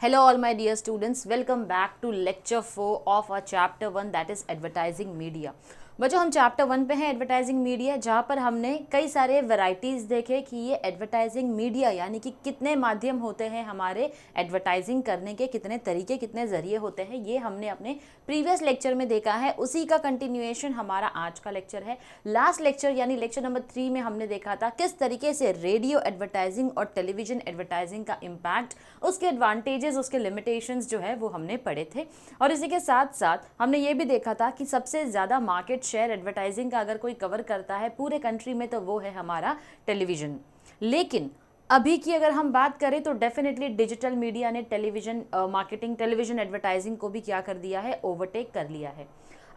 Hello all my dear students, welcome back to lecture 4 of our chapter 1 that is advertising media। बच्चों हम chapter 1 पे हैं advertising media, जहाँ पर हमने कई सारे वैरायटीज़ देखे कि ये एडवर्टाइजिंग मीडिया यानी कि कितने माध्यम होते हैं हमारे एडवर्टाइजिंग करने के, कितने तरीके कितने ज़रिए होते हैं, ये हमने अपने प्रीवियस लेक्चर में देखा है। उसी का कंटिन्यूएशन हमारा आज का लेक्चर है। लास्ट लेक्चर यानी लेक्चर नंबर 3 में हमने देखा था किस तरीके से रेडियो एडवर्टाइजिंग और टेलीविज़न एडवर्टाइजिंग का इम्पैक्ट, उसके एडवांटेजेस, उसके लिमिटेशंस जो है वो हमने पढ़े थे। और इसी के साथ साथ हमने ये भी देखा था कि सबसे ज़्यादा मार्केट शेयर एडवर्टाइजिंग का अगर कोई कवर करता है पूरे कंट्री में तो वो है हमारा टेलीविज़न। लेकिन अभी की अगर हम बात करें तो डेफिनेटली डिजिटल मीडिया ने टेलीविज़न मार्केटिंग, टेलीविज़न एडवर्टाइजिंग को भी क्या कर दिया है, ओवरटेक कर लिया है।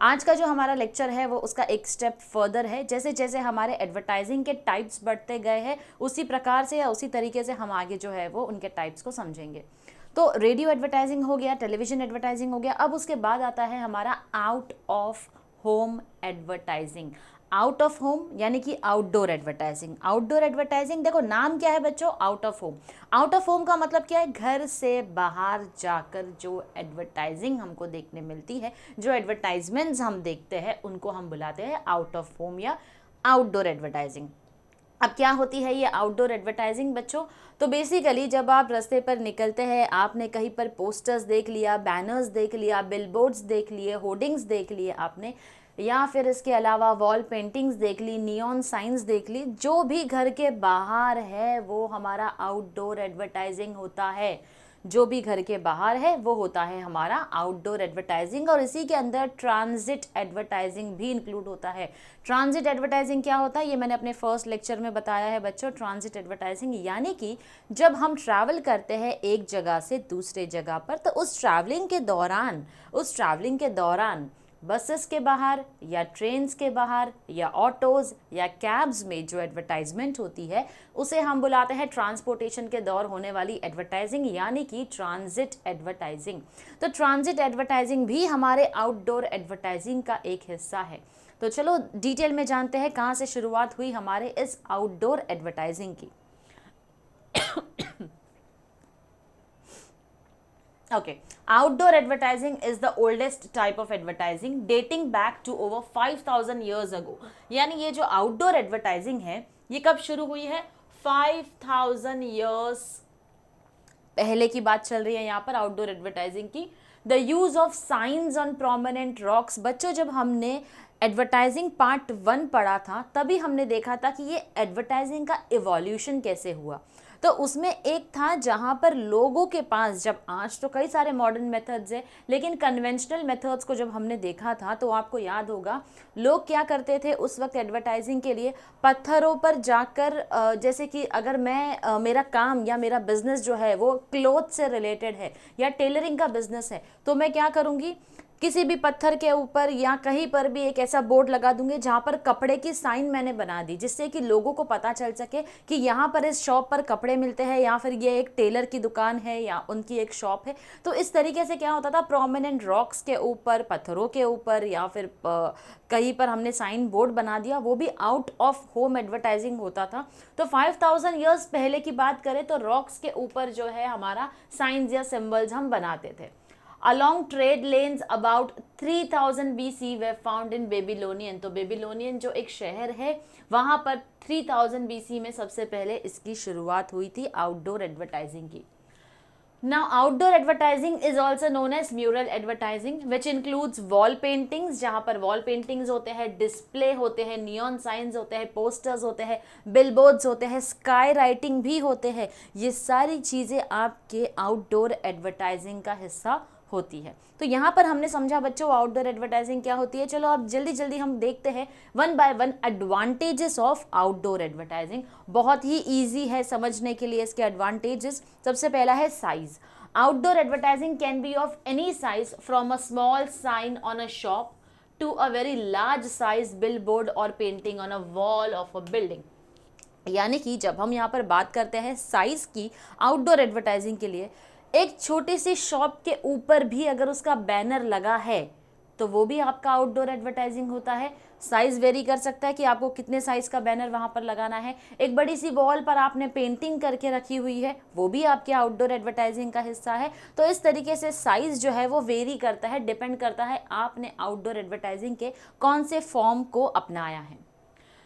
आज का जो हमारा लेक्चर है वो उसका एक स्टेप फर्दर है। जैसे जैसे हमारे एडवर्टाइजिंग के टाइप्स बढ़ते गए हैं उसी प्रकार से या उसी तरीके से हम आगे जो है वो उनके टाइप्स को समझेंगे। तो रेडियो एडवर्टाइजिंग हो गया, टेलीविज़न एडवर्टाइजिंग हो गया, अब उसके बाद आता है हमारा out of home advertising. Out of home यानी कि आउटडोर एडवर्टाइजिंग। आउटडोर एडवर्टाइजिंग देखो नाम क्या है बच्चों, out of home. Out of home का मतलब क्या है, घर से बाहर जाकर जो एडवर्टाइजिंग हमको देखने मिलती है, जो एडवर्टाइजमेंट्स हम देखते हैं उनको हम बुलाते हैं आउट ऑफ होम या आउटडोर एडवर्टाइजिंग। अब क्या होती है ये आउटडोर एडवर्टाइजिंग बच्चों, तो बेसिकली जब आप रास्ते पर निकलते हैं, आपने कहीं पर पोस्टर्स देख लिया, बैनर्स देख लिया, बिलबोर्ड्स देख लिए, होर्डिंग्स देख लिए आपने, या फिर इसके अलावा वॉल पेंटिंग्स देख ली, नियॉन साइंस देख ली, जो भी घर के बाहर है वो हमारा आउटडोर एडवर्टाइजिंग होता है। जो भी घर के बाहर है वो होता है हमारा आउटडोर एडवर्टाइजिंग। और इसी के अंदर ट्रांजिट एडवर्टाइजिंग भी इंक्लूड होता है। ट्रांजिट एडवर्टाइजिंग क्या होता है ये मैंने अपने फर्स्ट लेक्चर में बताया है बच्चों। ट्रांजिट एडवर्टाइजिंग यानी कि जब हम ट्रैवल करते हैं एक जगह से दूसरे जगह पर, तो उस ट्रैवलिंग के दौरान बसेस के बाहर या ट्रेन्स के बाहर या ऑटोज़ या कैब्स में जो एडवर्टाइजमेंट होती है उसे हम बुलाते हैं ट्रांसपोर्टेशन के दौर होने वाली एडवर्टाइजिंग यानी कि ट्रांजिट एडवर्टाइजिंग। तो ट्रांजिट एडवर्टाइजिंग भी हमारे आउटडोर एडवर्टाइजिंग का एक हिस्सा है। तो चलो डिटेल में जानते हैं कहाँ से शुरुआत हुई हमारे इस आउटडोर एडवर्टाइजिंग की। Okay, outdoor advertising is the oldest type of advertising dating back to over 5000 years ago। यानी ये जो outdoor advertising है ये कब शुरू हुई है, 5000 years पहले की बात चल रही है यहाँ पर आउटडोर एडवर्टाइजिंग की। The use of science on prominent rocks. बच्चों जब हमने एडवर्टाइजिंग पार्ट 1 पढ़ा था तभी हमने देखा था कि ये एडवर्टाइजिंग का इवोल्यूशन कैसे हुआ। तो उसमें एक था जहाँ पर लोगों के पास, जब आज तो कई सारे मॉडर्न मेथड्स हैं लेकिन कन्वेंशनल मेथड्स को जब हमने देखा था तो आपको याद होगा लोग क्या करते थे उस वक्त एडवर्टाइजिंग के लिए, पत्थरों पर जाकर, जैसे कि अगर मैं मेरा काम या मेरा बिजनेस जो है वो क्लोथ से रिलेटेड है या टेलरिंग का बिजनेस है, तो मैं क्या करूँगी, किसी भी पत्थर के ऊपर या कहीं पर भी एक ऐसा बोर्ड लगा दूंगी जहाँ पर कपड़े की साइन मैंने बना दी, जिससे कि लोगों को पता चल सके कि यहाँ पर इस शॉप पर कपड़े मिलते हैं या फिर ये एक टेलर की दुकान है या उनकी एक शॉप है। तो इस तरीके से क्या होता था, प्रोमिनेंट रॉक्स के ऊपर, पत्थरों के ऊपर या फिर कहीं पर हमने साइन बोर्ड बना दिया, वो भी आउट ऑफ होम एडवर्टाइजिंग होता था। तो 5000 ईयर्स पहले की बात करें तो रॉक्स के ऊपर जो है हमारा साइंस या सिम्बल्स हम बनाते थे। Along trade lanes about 3000 BC were found in Babylonian। तो बेबीलोनियन जो एक शहर है वहाँ पर 3000 BC में सबसे पहले इसकी शुरुआत हुई थी आउटडोर एडवर्टाइजिंग की। Now outdoor advertising is also known as mural advertising which includes wall paintings, जहाँ पर wall paintings होते हैं, डिस्प्ले होते हैं, नियॉन साइंस होते हैं, पोस्टर्स होते हैं, बिलबोर्ड्स होते हैं, स्काई राइटिंग भी होते हैं। ये सारी चीज़ें आपके आउटडोर एडवर्टाइजिंग का हिस्सा होती है। तो यहाँ पर हमने समझा बच्चों आउटडोर एडवर्टाइजिंग क्या होती है। चलो अब जल्दी जल्दी हम देखते हैं one by one advantages of outdoor advertising. बहुत ही इजी है समझने के लिए इसके एडवांटेजेस। सबसे पहला है size. Outdoor advertising can be of any size from a small sign on a shop to a very large size billboard और painting on a wall of a building. यानी कि जब हम यहाँ पर बात करते हैं साइज की आउटडोर एडवर्टाइजिंग के लिए, एक छोटी सी शॉप के ऊपर भी अगर उसका बैनर लगा है तो वो भी आपका आउटडोर एडवर्टाइजिंग होता है। साइज़ वेरी कर सकता है कि आपको कितने साइज़ का बैनर वहाँ पर लगाना है। एक बड़ी सी वॉल पर आपने पेंटिंग करके रखी हुई है, वो भी आपके आउटडोर एडवर्टाइजिंग का हिस्सा है। तो इस तरीके से साइज़ जो है वो वेरी करता है, डिपेंड करता है आपने आउटडोर एडवर्टाइजिंग के कौन से फॉर्म को अपनाया है।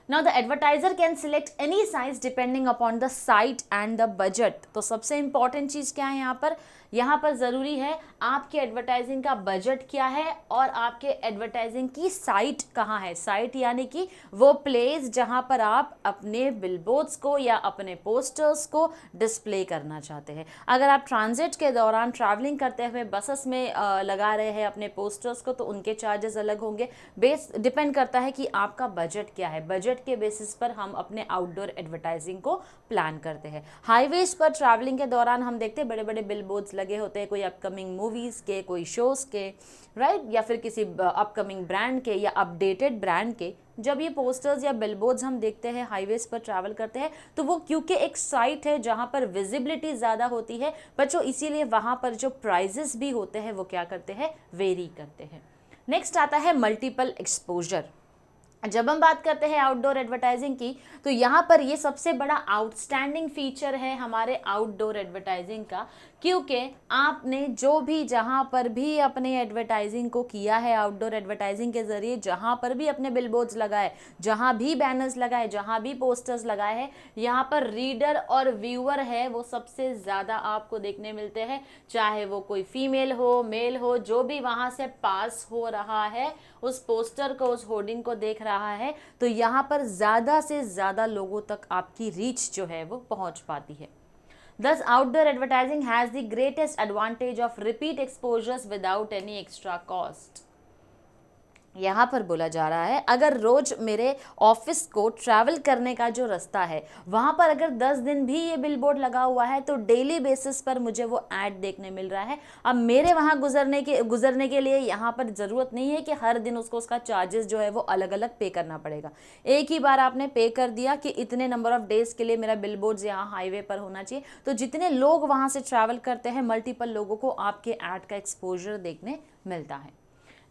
Now the advertiser can select any size depending upon the site and the budget। तो सबसे इंपॉर्टेंट चीज़ क्या है यहाँ पर ज़रूरी है आपके एडवर्टाइजिंग का बजट क्या है और आपके एडवर्टाइजिंग की साइट कहाँ है। साइट यानी कि वो प्लेस जहाँ पर आप अपने बिलबोर्ड्स को या अपने पोस्टर्स को डिस्प्ले करना चाहते हैं। अगर आप ट्रांजिट के दौरान ट्रैवलिंग करते हुए बसेस में लगा रहे हैं अपने पोस्टर्स को, तो उनके चार्जेस अलग होंगे। बेस डिपेंड करता है कि आपका बजट क्या है, बजट के बेसिस पर हम अपने आउटडोर एडवर्टाइजिंग को प्लान करते हैं। हाईवेज पर ट्रैवलिंग के दौरान हम देखते हैं बड़े बड़े बिलबोर्ड्स लगे होते हैं, कोई अपकमिंग मूवीज़ के, कोई शोज़ के, राइट, या फिर किसी अपकमिंग ब्रांड के या अपडेटेड ब्रांड के। जब ये पोस्टर्स या बिलबोर्ड्स हम देखते हैं हाईवेज पर ट्रैवल करते हैं, तो वो क्योंकि एक साइट है जहाँ पर विजिबिलिटी ज़्यादा होती है बच्चों, इसीलिए वहाँ पर जो प्राइजेस भी होते हैं वो क्या करते हैं, वेरी करते हैं। नेक्स्ट आता है मल्टीपल एक्सपोजर। जब हम बात करते हैं आउटडोर एडवर्टाइजिंग की, तो यहाँ पर ये सबसे बड़ा आउटस्टैंडिंग फीचर है हमारे आउटडोर एडवर्टाइजिंग का, क्योंकि आपने जो भी जहाँ पर भी अपने एडवर्टाइजिंग को किया है आउटडोर एडवर्टाइजिंग के ज़रिए, जहाँ पर भी अपने बिलबोर्ड्स लगाए, जहाँ भी बैनर्स लगाए, जहाँ भी पोस्टर्स लगाए हैं, यहाँ पर रीडर और व्यूअर है वो सबसे ज़्यादा आपको देखने मिलते हैं। चाहे वो कोई फीमेल हो, मेल हो, जो भी वहाँ से पास हो रहा है उस पोस्टर को, उस होर्डिंग को देख रहा है, तो यहाँ पर ज़्यादा से ज़्यादा लोगों तक आपकी रीच जो है वो पहुँच पाती है। Thus, outdoor advertising has the greatest advantage of repeat exposures without any extra cost। यहाँ पर बोला जा रहा है अगर रोज मेरे ऑफिस को ट्रैवल करने का जो रास्ता है वहाँ पर अगर 10 दिन भी ये बिलबोर्ड लगा हुआ है, तो डेली बेसिस पर मुझे वो ऐड देखने मिल रहा है। अब मेरे वहाँ गुजरने के लिए यहाँ पर ज़रूरत नहीं है कि हर दिन उसका चार्जेस जो है वो अलग अलग पे करना पड़ेगा। एक ही बार आपने पे कर दिया कि इतने नंबर ऑफ डेज़ के लिए मेरा बिलबोर्ड्स यहाँ हाईवे पर होना चाहिए, तो जितने लोग वहाँ से ट्रैवल करते हैं, मल्टीपल लोगों को आपके ऐड का एक्सपोजर देखने मिलता है।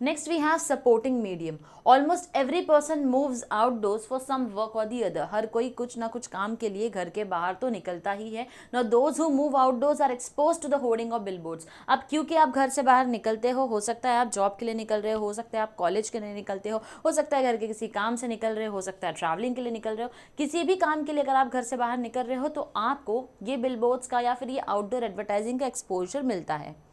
Next we have supporting medium। Almost every person moves outdoors for some work or the other। हर कोई कुछ ना कुछ काम के लिए घर के बाहर तो निकलता ही है। Now those who move outdoors are exposed to the hoarding of billboards। अब क्योंकि आप घर से बाहर निकलते हो सकता है आप जॉब के लिए निकल रहे हो सकता है आप कॉलेज के लिए निकलते हो सकता है घर के किसी काम से निकल रहे हो सकता है ट्रैवलिंग के लिए निकल रहे हो, किसी भी काम के लिए अगर आप घर से बाहर निकल रहे हो तो आपको ये बिलबोर्ड्स का या फिर ये आउटडोर एडवर्टाइजिंग का एक्सपोजर मिलता है।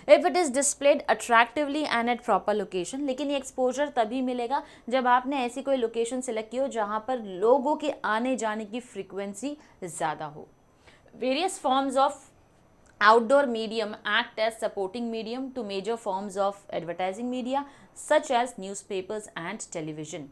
If it is displayed attractively and at proper location. लेकिन ये एक्सपोजर तभी मिलेगा जब आपने ऐसी कोई लोकेशन सेलेक्ट की हो जहाँ पर लोगों के आने जाने की फ्रीक्वेंसी ज़्यादा हो। Various forms of outdoor medium act as supporting medium to major forms of advertising media such as newspapers and television।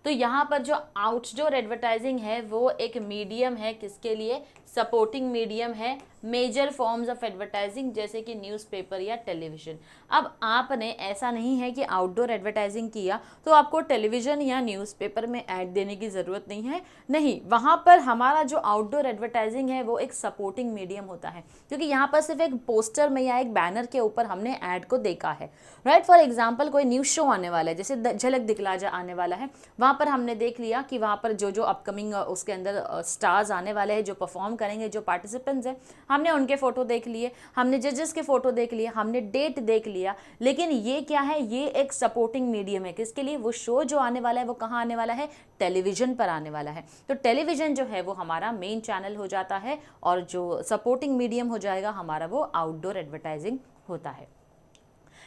तो यहाँ पर जो आउटडोर एडवर्टाइजिंग है वो एक मीडियम है, किसके लिए, सपोर्टिंग मीडियम है मेजर फॉर्म्स ऑफ एडवर्टाइजिंग जैसे कि न्यूज़पेपर या टेलीविज़न। अब आपने ऐसा नहीं है कि आउटडोर एडवर्टाइजिंग किया तो आपको टेलीविज़न या न्यूज़पेपर में ऐड देने की ज़रूरत नहीं है, नहीं, वहाँ पर हमारा जो आउटडोर एडवर्टाइजिंग है वो एक सपोर्टिंग मीडियम होता है, क्योंकि यहाँ पर सिर्फ एक पोस्टर में या एक बैनर के ऊपर हमने ऐड को देखा है, राइट। फॉर एग्जाम्पल कोई न्यूज़ शो आने वाला है, जैसे झलक दिखला जा आने वाला है, वहाँ पर हमने देख लिया कि वहाँ पर जो अपकमिंग उसके अंदर स्टार्स आने वाले हैं, जो परफॉर्म करेंगे, जो पार्टिसिपेंट्स हैं, हमने उनके फ़ोटो देख लिए, हमने जजेस के फ़ोटो देख लिए, हमने डेट देख लिया। लेकिन ये क्या है, ये एक सपोर्टिंग मीडियम है, किसके लिए, वो शो जो आने वाला है वो कहाँ आने वाला है, टेलीविज़न पर आने वाला है। तो टेलीविज़न जो है वो हमारा मेन चैनल हो जाता है और जो सपोर्टिंग मीडियम हो जाएगा हमारा वो आउटडोर एडवर्टाइजिंग होता है।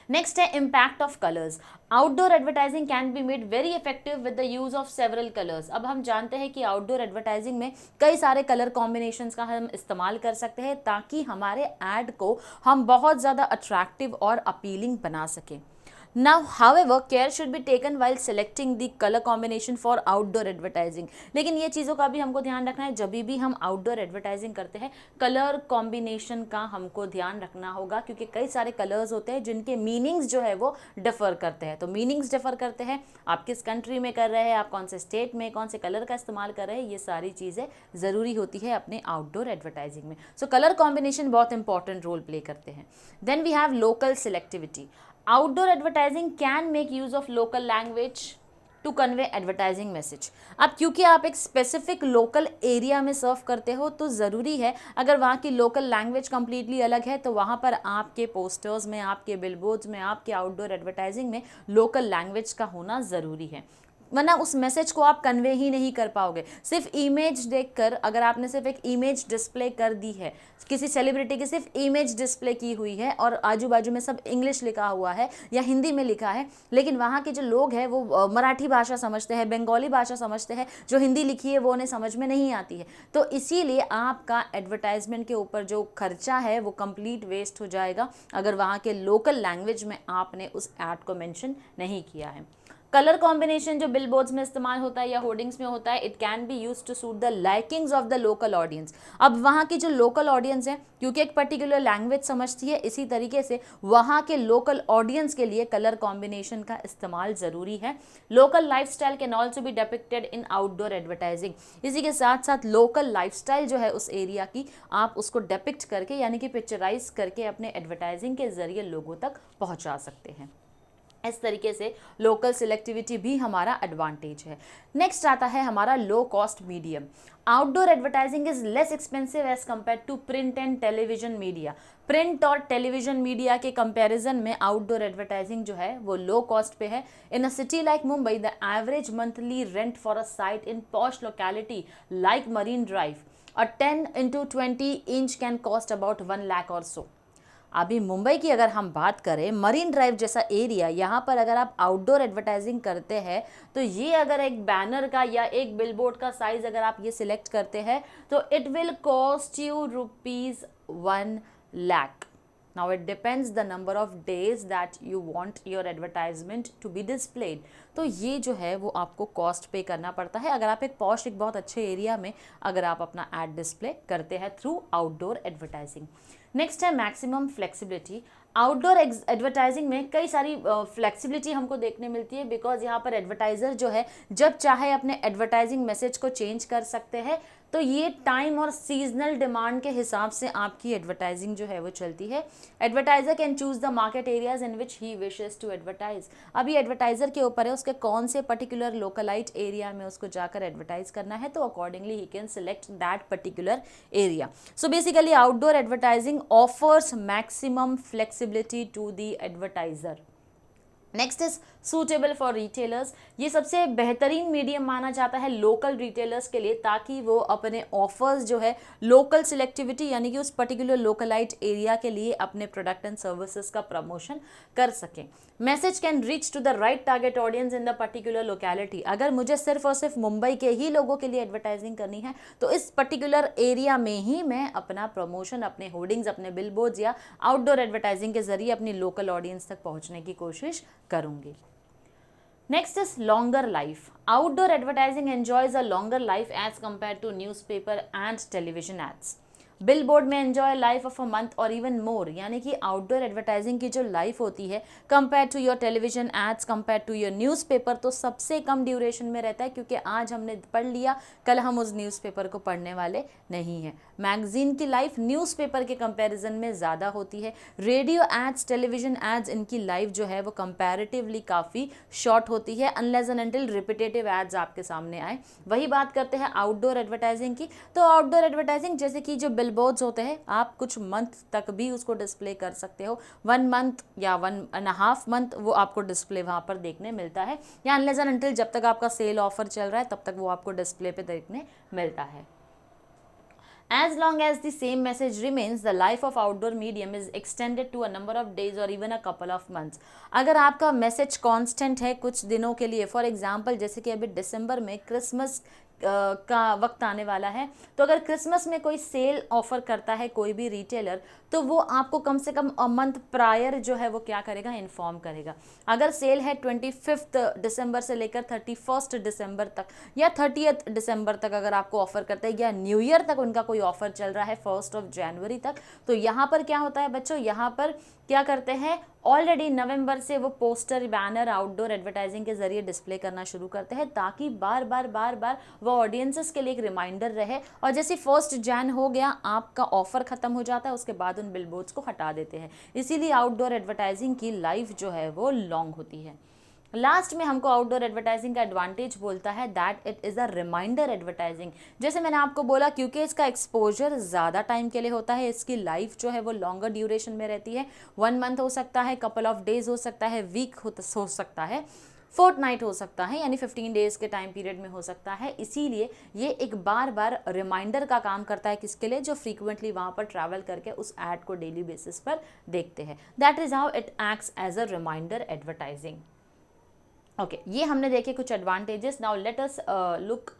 नेक्स्ट है impact of colours. Outdoor advertising can be made very effective with the use of several colours. अब हम जानते हैं कि आउटडोर एडवर्टाइजिंग में कई सारे कलर कॉम्बिनेशंस का हम इस्तेमाल कर सकते हैं ताकि हमारे ऐड को हम बहुत ज़्यादा अट्रैक्टिव और अपीलिंग बना सकें। Now, however, care should be taken while selecting the color combination for outdoor advertising। लेकिन ये चीज़ों का भी हमको ध्यान रखना है, जब भी हम आउटडोर एडवर्टाइजिंग करते हैं कलर कॉम्बिनेशन का हमको ध्यान रखना होगा, क्योंकि कई सारे कलर्स होते हैं जिनके मीनिंग्स जो है वो डिफ़र करते हैं। तो मीनिंग्स डिफ़र करते हैं, आप किस कंट्री में कर रहे हैं, आप कौन से स्टेट में कौन से कलर का इस्तेमाल कर रहे हैं, ये सारी चीज़ें ज़रूरी होती है अपने आउटडोर एडवर्टाइजिंग में। सो कलर कॉम्बिनेशन बहुत इंपॉर्टेंट रोल प्ले करते हैं। Then we have local selectivity. Outdoor advertising can make use of local language, to convey advertising message. अब क्योंकि आप एक स्पेसिफिक लोकल एरिया में सर्व करते हो तो ज़रूरी है, अगर वहाँ की लोकल लैंग्वेज कंप्लीटली अलग है तो वहाँ पर आपके पोस्टर्स में, आपके बिलबोर्ड्स में, आपके आउटडोर एडवर्टाइजिंग में लोकल लैंग्वेज का होना ज़रूरी है, वरना उस मैसेज को आप कन्वे ही नहीं कर पाओगे। सिर्फ इमेज देखकर, अगर आपने सिर्फ एक इमेज डिस्प्ले कर दी है, किसी सेलिब्रिटी की सिर्फ इमेज डिस्प्ले की हुई है और आजू बाजू में सब इंग्लिश लिखा हुआ है या हिंदी में लिखा है, लेकिन वहाँ के जो लोग हैं वो मराठी भाषा समझते हैं, बंगाली भाषा समझते हैं, जो हिंदी लिखी है वो उन्हें समझ में नहीं आती है, तो इसीलिए आपका एडवर्टाइजमेंट के ऊपर जो खर्चा है वो कंप्लीट वेस्ट हो जाएगा अगर वहाँ के लोकल लैंग्वेज में आपने उस ऐड को मेंशन नहीं किया है। कलर कॉम्बिनेशन जो बिलबोर्ड्स में इस्तेमाल होता है या होर्डिंग्स में होता है, it can be use to suit the likings of the local audience. अब वहाँ की जो लोकल ऑडियंस है, क्योंकि एक पर्टिकुलर लैंग्वेज समझती है, इसी तरीके से वहाँ के लोकल ऑडियंस के लिए कलर कॉम्बिनेशन का इस्तेमाल ज़रूरी है। Local lifestyle can also be depicted in outdoor advertising. इसी के साथ साथ लोकल लाइफस्टाइल जो है उस एरिया की, आप उसको डिपिक्ट करके यानी कि पिक्चराइज करके अपने एडवर्टाइजिंग के जरिए लोगों तक पहुँचा सकते हैं। इस तरीके से लोकल सिलेक्टिविटी भी हमारा एडवांटेज है। नेक्स्ट आता है हमारा low cost medium. Outdoor advertising is less expensive as compare to print and television media. Print और टेलीविजन मीडिया के कंपैरिजन में आउटडोर एडवर्टाइजिंग जो है वो लो कॉस्ट पे है। In a city like Mumbai, the average monthly rent for a site in posh locality like Marine Drive, a 10x20 inch can cost about 1 lakh or so. अभी मुंबई की अगर हम बात करें, मरीन ड्राइव जैसा एरिया, यहाँ पर अगर आप आउटडोर एडवर्टाइजिंग करते हैं तो ये अगर एक बैनर का या एक बिलबोर्ड का साइज अगर आप ये सिलेक्ट करते हैं तो it will cost you ₹1 lakh। Now it depends the number of days that you want your advertisement to be displayed। तो ये जो है वो आपको कॉस्ट पे करना पड़ता है अगर आप एक पॉश, एक बहुत अच्छे एरिया में अगर आप अपना एड डिस्प्ले करते हैं थ्रू आउटडोर एडवर्टाइजिंग। नेक्स्ट है मैक्सिमम फ्लेक्सिबिलिटी। आउटडोर एडवर्टाइजिंग में कई सारी फ्लेक्सिबिलिटी हमको देखने मिलती है, बिकॉज यहाँ पर एडवर्टाइजर जो है जब चाहे अपने एडवर्टाइजिंग मैसेज को चेंज कर सकते हैं। तो ये टाइम और सीजनल डिमांड के हिसाब से आपकी एडवर्टाइजिंग जो है वो चलती है। Advertiser can choose the market areas in which he wishes to advertise. अभी एडवर्टाइजर के ऊपर है उसके कौन से पर्टिकुलर लोकलाइट एरिया में उसको जाकर एडवर्टाइज करना है, तो accordingly he can select that particular area. So basically outdoor advertising offers maximum flexibility to the advertiser. Next is suitable for retailers. ये सबसे बेहतरीन मीडियम माना जाता है लोकल रिटेलर्स के लिए, ताकि वो अपने ऑफर्स जो है लोकल सिलेक्टिविटी यानी कि उस पर्टिकुलर लोकलाइट एरिया के लिए अपने प्रोडक्ट एंड सर्विसेज का प्रमोशन कर सकें। Message can reach to the right target audience in the particular locality. अगर मुझे सिर्फ और सिर्फ मुंबई के ही लोगों के लिए एडवर्टाइजिंग करनी है तो इस पर्टिकुलर एरिया में ही मैं अपना प्रमोशन, अपने होर्डिंग्स, अपने बिलबोर्ड्स या आउटडोर एडवर्टाइजिंग के जरिए अपनी लोकल ऑडियंस तक पहुंचने की कोशिश करूंगी। Next is longer life. Outdoor advertising enjoys a longer life as compared to newspaper and television ads. Billboard में enjoy life of a month और इवन मोर, यानी कि आउटडोर एडवर्टाइजिंग की जो लाइफ होती है compare to your television ads, compare to your newspaper, तो सबसे कम ड्यूरेशन में रहता है, क्योंकि आज हमने पढ़ लिया, कल हम उस न्यूज़पेपर को पढ़ने वाले नहीं हैं। मैगजीन की लाइफ न्यूज़पेपर के कंपैरिजन में ज़्यादा होती है। रेडियो एड्स, टेलीविजन एड्स, इनकी लाइफ जो है वो कंपैरेटिवली काफ़ी शॉर्ट होती है, unless and until repetitive ads आपके सामने आए। वही बात करते हैं आउटडोर एडवर्टाइजिंग की, तो आउटडोर एडवर्टाइजिंग जैसे कि जो बिलबोर्ड्स होते हैं, आप कुछ मंथ तक भी उसको डिस्प्ले कर सकते हो। 1 month या 1.5 month वो आपको डिस्प्ले वहाँ पर देखने मिलता है, या अनलेस एंड अनटिल जब तक आपका सेल ऑफर चल रहा है तब तक वो आपको डिस्प्ले पे देखने मिलता है। As long as the same message remains, the life of outdoor medium is extended to a number of days or even a couple of months। अगर आपका मैसेज कांस्टेंट है कुछ दिनों के लिए, फॉर एग्जांपल जैसे कि अभी दिसंबर में क्रिसमस का वक्त आने वाला है, तो अगर क्रिसमस में कोई सेल ऑफर करता है कोई भी रिटेलर, तो वो आपको कम से कम मंथ प्रायर जो है वो क्या करेगा, इन्फॉर्म करेगा। अगर सेल है 25 दिसंबर से लेकर 31 दिसंबर तक या 30 दिसंबर तक अगर आपको ऑफर करता है, या न्यू ईयर तक उनका कोई ऑफर चल रहा है 1 जनवरी तक, तो यहाँ पर क्या होता है बच्चों, यहाँ पर क्या करते हैं, ऑलरेडी नवंबर से वो पोस्टर, बैनर आउटडोर एडवर्टाइजिंग के जरिए डिस्प्ले करना शुरू करते हैं, ताकि बार बार वो ऑडियंसेस के लिए एक रिमाइंडर रहे। और जैसे 1 जन हो गया, आपका ऑफर खत्म हो जाता है, उसके बाद उन बिलबोर्ड्स को हटा देते हैं। इसीलिए आउटडोर एडवर्टाइजिंग की लाइफ जो है वो लॉन्ग होती है। लास्ट में हमको आउटडोर एडवर्टाइजिंग का एडवांटेज बोलता है that it is a reminder advertising. जैसे मैंने आपको बोला, क्योंकि इसका एक्सपोजर ज़्यादा टाइम के लिए होता है, इसकी लाइफ जो है वो लॉन्गर ड्यूरेशन में रहती है, 1 मंथ हो सकता है, कपल ऑफ डेज हो सकता है, वीक हो सकता है, फोर्टनाइट हो सकता है, यानी 15 डेज के टाइम पीरियड में हो सकता है। इसीलिए ये एक बार बार रिमाइंडर का काम करता है, किसके लिए, जो फ्रीक्वेंटली वहाँ पर ट्रैवल करके उस एड को डेली बेसिस पर देखते हैं। That is how it acts as a reminder advertising. Okay, ये हमने देखे कुछ advantages. Now let us look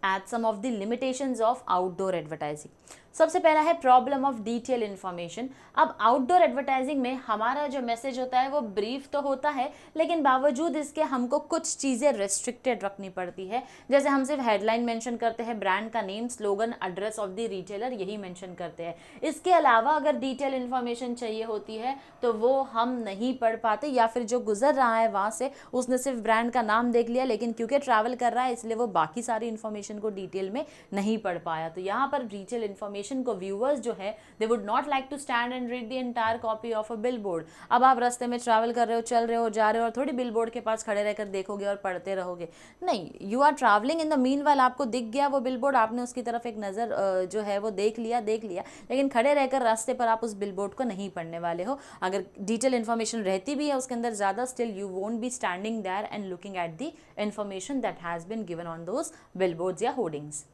at some of the limitations of outdoor advertising. सबसे पहला है प्रॉब्लम ऑफ डिटेल इन्फॉर्मेशन। अब आउटडोर एडवर्टाइजिंग में हमारा जो मैसेज होता है वो ब्रीफ तो होता है, लेकिन बावजूद इसके हमको कुछ चीज़ें रेस्ट्रिक्टेड रखनी पड़ती है। जैसे हम सिर्फ हेडलाइन मेंशन करते हैं, ब्रांड का name, slogan, address of the retailer, यही मेंशन करते हैं। इसके अलावा अगर डिटेल इन्फॉर्मेशन चाहिए होती है तो वो हम नहीं पढ़ पाते, या फिर जो गुजर रहा है वहाँ से उसने सिर्फ ब्रांड का नाम देख लिया, लेकिन क्योंकि ट्रैवल कर रहा है इसलिए वो बाकी सारी इन्फॉर्मेशन को डिटेल में नहीं पढ़ पाया। तो यहाँ पर डिटेल इन्फॉर्मेशन को व्यूअर्स जो है they would not like to stand and read the entire copy of a billboard. अब आप रास्ते में ट्रैवल कर रहे हो, चल रहे हो, जा रहे हो, और थोड़ी बिलबोर्ड के पास खड़े रहकर देखोगे और पढ़ते रहोगे, नहीं। You are travelling, in the meanwhile आपको दिख गया वो बिलबोर्ड, आपने उसकी तरफ एक नज़र जो है वो देख लिया, लेकिन खड़े रहकर रास्ते पर आप उस बिलबोर्ड को नहीं पढ़ने वाले हो। अगर डिटेल इन्फॉर्मेशन रहती भी है उसके अंदर ज़्यादा, still you won't be standing there and looking at the information that has been given on those billboards या hoardings.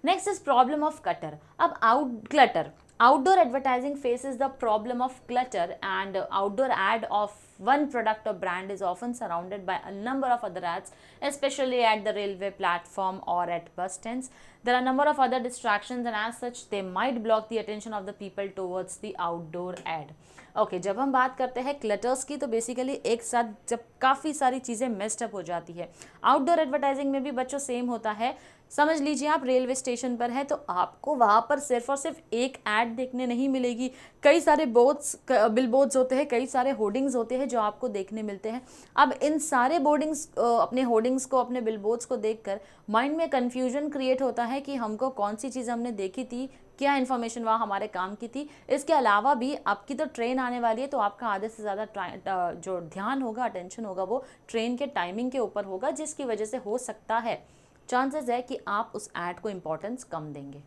Next is problem of clutter. अब clutter. Outdoor advertising faces the problem of clutter, and outdoor ad of one product or brand is often surrounded by a number of other ads, especially at the railway platform or at bus stands. There are a number of other distractions, and as such they might block the attention of the people towards the outdoor ad. Okay, जब हम बात करते हैं clutters की तो basically एक साथ जब काफ़ी सारी चीज़ें मेस्ड अप हो जाती है। आउटडोर एडवर्टाइजिंग में भी बच्चों सेम होता है। समझ लीजिए आप रेलवे स्टेशन पर है तो आपको वहाँ पर सिर्फ और सिर्फ एक ऐड देखने नहीं मिलेगी, कई सारे बिलबोर्ड्स होते हैं, कई सारे होर्डिंग्स होते हैं जो आपको देखने मिलते हैं। अब इन सारे अपने होर्डिंग्स को, अपने बिलबोर्ड्स को देखकर माइंड में कन्फ्यूजन क्रिएट होता है कि हमको कौन सी चीज़ हमने देखी थी, क्या इन्फॉर्मेशन वहाँ हमारे काम की थी। इसके अलावा भी आपकी तो ट्रेन आने वाली है, तो आपका आधे से ज़्यादा जो ध्यान होगा, अटेंशन होगा, वो ट्रेन के टाइमिंग के ऊपर होगा, जिसकी वजह से हो सकता है, चांसेस है कि आप उस ऐड को इम्पोर्टेंस कम देंगे।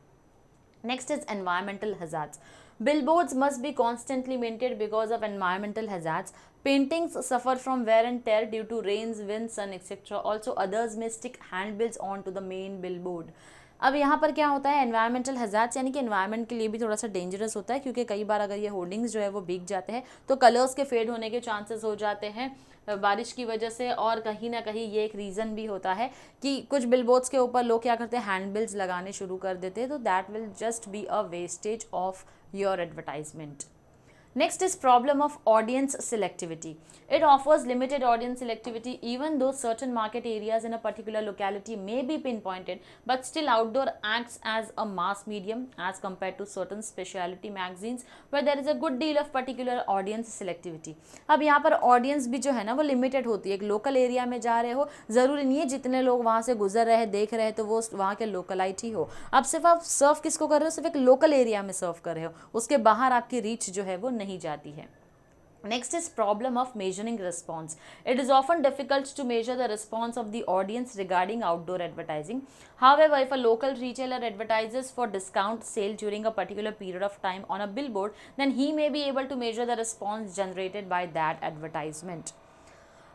Next is environmental hazards. Billboards must be constantly maintained because of environmental hazards. Paintings suffer from wear and tear due to rains, wind, sun, etc. Also, others may stick handbills onto the main billboard. अब यहाँ पर क्या होता है, environmental hazards यानी कि environment के लिए भी थोड़ा सा डेंजरस होता है, क्योंकि कई बार अगर ये होर्डिंग्स जो है वो भीग जाते हैं तो कलर्स के फेड होने के चांसेस हो जाते हैं बारिश की वजह से। और कहीं ना कहीं ये एक रीज़न भी होता है कि कुछ बिलबोर्ड्स के ऊपर लोग क्या करते हैं, हैंडबिल्स लगाने शुरू कर देते हैं, तो that will just be a wastage of your advertisement. Next is problem of audience selectivity. It offers limited audience selectivity even though certain market areas in a particular locality may be pinpointed, but still outdoor acts as a mass medium as compared to certain specialty magazines where there is a good deal of particular audience selectivity. अब यहाँ पर audience भी जो है ना वो limited होती है। एक local area में जा रहे हो, ज़रूरी नहीं है जितने लोग वहाँ से गुजर रहे हैं, देख रहे हैं, तो वो वहाँ के लोकलाइट ही हो। अब सिर्फ आप सर्व किसको कर रहे हो, सिर्फ एक लोकल एरिया में सर्व कर रहे हो, उसके बाहर आपकी रीच जो है वो नहीं जाती है। Next is problem of measuring response. It is often difficult to measure the response of the audience regarding outdoor advertising. However, if a local retailer advertises for discount sale during a particular period of time on a billboard, then he may be able to measure the response generated by that advertisement.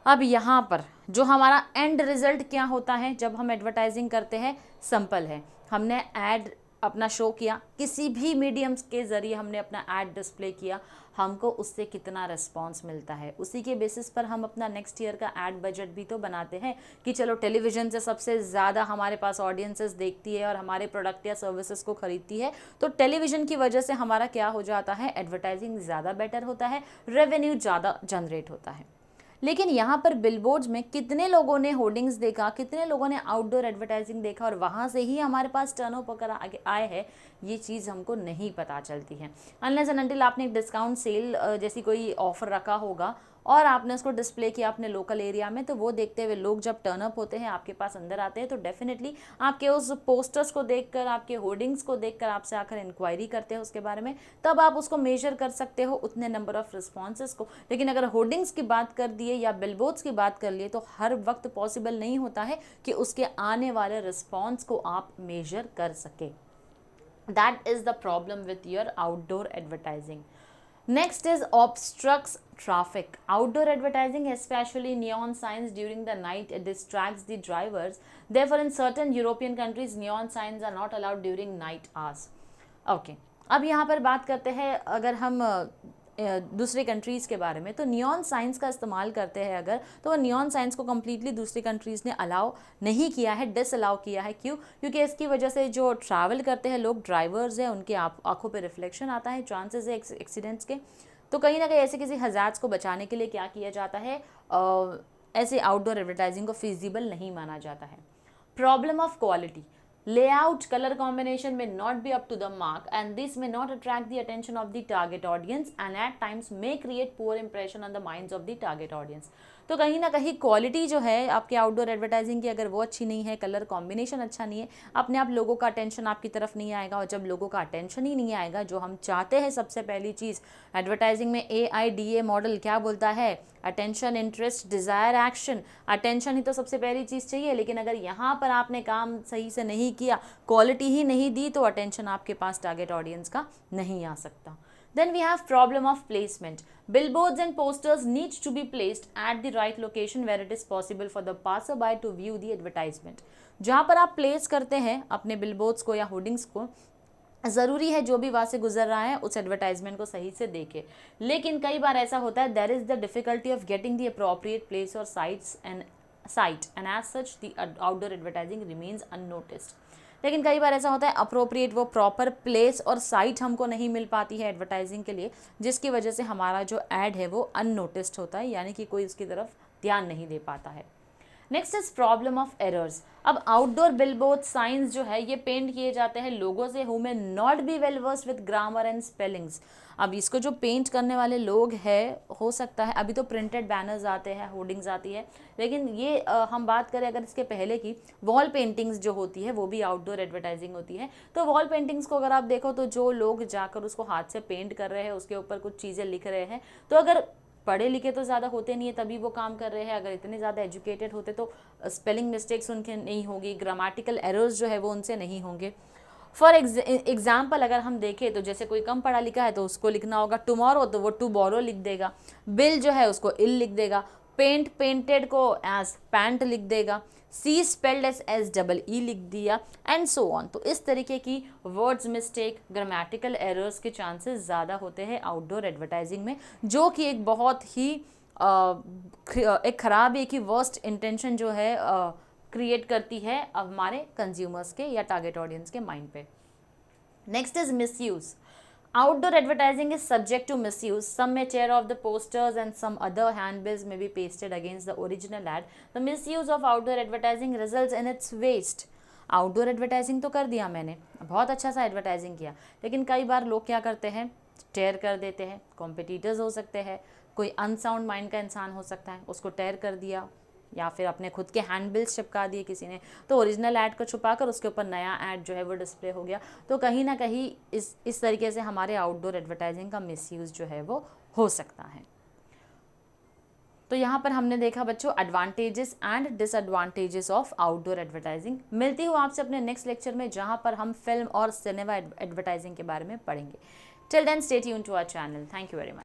अब यहाँ पर जो हमारा and result क्या होता है जब हम एडवर्टाइजिंग करते हैं, सिंपल है। हमने ऐड अपना शो किया, किसी भी मीडियम्स के ज़रिए हमने अपना ऐड डिस्प्ले किया, हमको उससे कितना रिस्पांस मिलता है, उसी के बेसिस पर हम अपना नेक्स्ट ईयर का ऐड बजट भी तो बनाते हैं कि चलो टेलीविज़न से सबसे ज़्यादा हमारे पास ऑडियंसेस देखती है और हमारे प्रोडक्ट या सर्विसेज को खरीदती है, तो टेलीविज़न की वजह से हमारा क्या हो जाता है, एडवर्टाइजिंग ज़्यादा बेटर होता है, रेवेन्यू ज़्यादा जनरेट होता है। लेकिन यहाँ पर बिलबोर्ड्स में कितने लोगों ने होर्डिंग्स देखा, कितने लोगों ने आउटडोर एडवर्टाइजिंग देखा और वहाँ से ही हमारे पास टर्नओवर आगे आए हैं, ये चीज़ हमको नहीं पता चलती है। अनलेस एंड अनटिल आपने एक डिस्काउंट सेल जैसी कोई ऑफ़र रखा होगा और आपने उसको डिस्प्ले किया अपने लोकल एरिया में, तो वो देखते हुए लोग जब टर्न अप होते हैं, आपके पास अंदर आते हैं, तो डेफिनेटली आपके उस पोस्टर्स को देखकर, आपके होर्डिंग्स को देखकर आपसे आकर इंक्वायरी करते हैं उसके बारे में, तब आप उसको मेजर कर सकते हो उतने नंबर ऑफ रिस्पॉन्सेज को। लेकिन अगर होर्डिंग्स की बात कर दिए या बिलबोर्ड्स की बात कर लिए, तो हर वक्त पॉसिबल नहीं होता है कि उसके आने वाले रिस्पॉन्स को आप मेजर कर सके। That is the problem with your outdoor advertising. Next is obstructs traffic. Outdoor advertising, especially neon signs during the night, it distracts the drivers. Therefore, in certain European countries, neon signs are not allowed during night hours. Okay. अब यहाँ पर बात करते हैं अगर हम दूसरे countries के बारे में, तो नियॉन साइंस का इस्तेमाल करते हैं अगर, तो नियॉन साइंस को कम्प्लीटली दूसरी कंट्रीज़ ने अलाउ नहीं किया है, डिसअलाउ किया है। क्यों? क्योंकि इसकी वजह से जो ट्रैवल करते हैं लोग, ड्राइवर्स हैं, उनके आंखों पे रिफ्लेक्शन आता है, चांसेस है एक्सीडेंट्स के। तो कहीं ना कहीं ऐसे किसी हज़ार्ड्स को बचाने के लिए क्या किया जाता है, ऐसे आउटडोर एडवर्टाइजिंग को फिजिबल नहीं माना जाता है। Problem of quality, layout, color combination may not be up to the mark, and this may not attract the attention of the target audience and at times may create poor impression on the minds of the target audience. तो कहीं ना कहीं quality जो है आपके outdoor advertising की, अगर वो अच्छी नहीं है, कलर कॉम्बिनेशन अच्छा नहीं है, अपने आप लोगों का अटेंशन आपकी तरफ नहीं आएगा। और जब लोगों का अटेंशन ही नहीं आएगा, जो हम चाहते हैं सबसे पहली चीज़ एडवर्टाइजिंग में, AIDA मॉडल क्या बोलता है, attention, interest, desire, action. Attention ही तो सबसे पहली चीज़ चाहिए, लेकिन अगर यहाँ पर आपने काम सही से नहीं किया, क्वालिटी ही नहीं दी, तो अटेंशन आपके पास टारगेट ऑडियंस का नहीं आ सकता। Then we have problem of placement. Billboards and posters need to be placed at the right location where it is possible for the passerby to view the advertisement. जहाँ पर आप place करते हैं अपने billboards को या होर्डिंग्स को, ज़रूरी है जो भी वहाँ से गुजर रहा है उस एडवर्टाइजमेंट को सही से देखे। लेकिन कई बार ऐसा होता है, there is the difficulty of getting the appropriate place और site and as such the outdoor advertising remains unnoticed. लेकिन कई बार ऐसा होता है अप्रोप्रिएट वो प्रॉपर प्लेस और साइट हमको नहीं मिल पाती है एडवर्टाइजिंग के लिए, जिसकी वजह से हमारा जो ऐड है वो अननोटिस्ड होता है, यानी कि कोई उसकी तरफ ध्यान नहीं दे पाता है। Next is problem of errors. अब आउटडोर बिलबोर्ड साइंस जो है ये पेंट किए जाते हैं लोगों से who may not be well versed with grammar and spellings. अब इसको जो पेंट करने वाले लोग हैं, हो सकता है अभी तो प्रिंटेड बैनर्स आते हैं, होर्डिंग्स आती है, लेकिन ये हम बात करें अगर इसके पहले की, वॉल पेंटिंग्स जो होती है वो भी आउटडोर एडवर्टाइजिंग होती है। तो वॉल पेंटिंग्स को अगर आप देखो तो जो लोग जाकर उसको हाथ से पेंट कर रहे हैं, उसके ऊपर कुछ चीज़ें लिख रहे हैं, तो अगर पढ़े लिखे तो ज़्यादा होते नहीं है तभी वो काम कर रहे हैं, अगर इतने ज़्यादा एजुकेटेड होते तो स्पेलिंग मिस्टेक्स उनके नहीं होगी, ग्रामेटिकल एरर्स जो है वो उनसे नहीं होंगे। फॉर एग्जाम्पल अगर हम देखें तो जैसे कोई कम पढ़ा लिखा है तो उसको लिखना होगा टुमारो, तो वो टुबोरो लिख देगा। बिल जो है उसको इल लिख देगा। पेंट, पेंटेड को एज पैंट लिख देगा। सी स्पेल्ड एस डबल ई लिख दिया, एंड सो ऑन। तो इस तरीके की वर्ड्स मिस्टेक, ग्रामेटिकल एरर्स के चांसेस ज़्यादा होते हैं आउटडोर एडवर्टाइजिंग में, जो कि एक बहुत ही एक ख़राब, एक ही वर्स्ट इंटेंशन जो है क्रिएट करती है हमारे कंज्यूमर्स के या टारगेट ऑडियंस के माइंड पे। Next is misuse. Outdoor advertising is subject to misuse. Some may tear off the posters and some other handbills may be pasted against the original ad. The misuse of outdoor advertising results in its waste. Outdoor advertising तो कर दिया मैंने, बहुत अच्छा सा advertising किया, लेकिन कई बार लोग क्या करते हैं, टेयर कर देते हैं। कॉम्पिटिटर्स हो सकते हैं, कोई अनसाउंड माइंड का इंसान हो सकता है, उसको टेयर कर दिया, या फिर अपने खुद के हैंडबिल्स चिपका दिए किसी ने, तो ओरिजिनल ऐड को छुपाकर उसके ऊपर नया ऐड जो है वो डिस्प्ले हो गया। तो कहीं ना कहीं इस तरीके से हमारे आउटडोर एडवर्टाइजिंग का मिसयूज़ जो है वो हो सकता है। तो यहाँ पर हमने देखा बच्चों advantages and disadvantages of outdoor advertising. मिलती हूँ आपसे अपने नेक्स्ट लेक्चर में, जहाँ पर हम फिल्म और सिनेमा एडवर्टाइजिंग के बारे में पढ़ेंगे। Till then stay tuned to our channel. Thank you very much.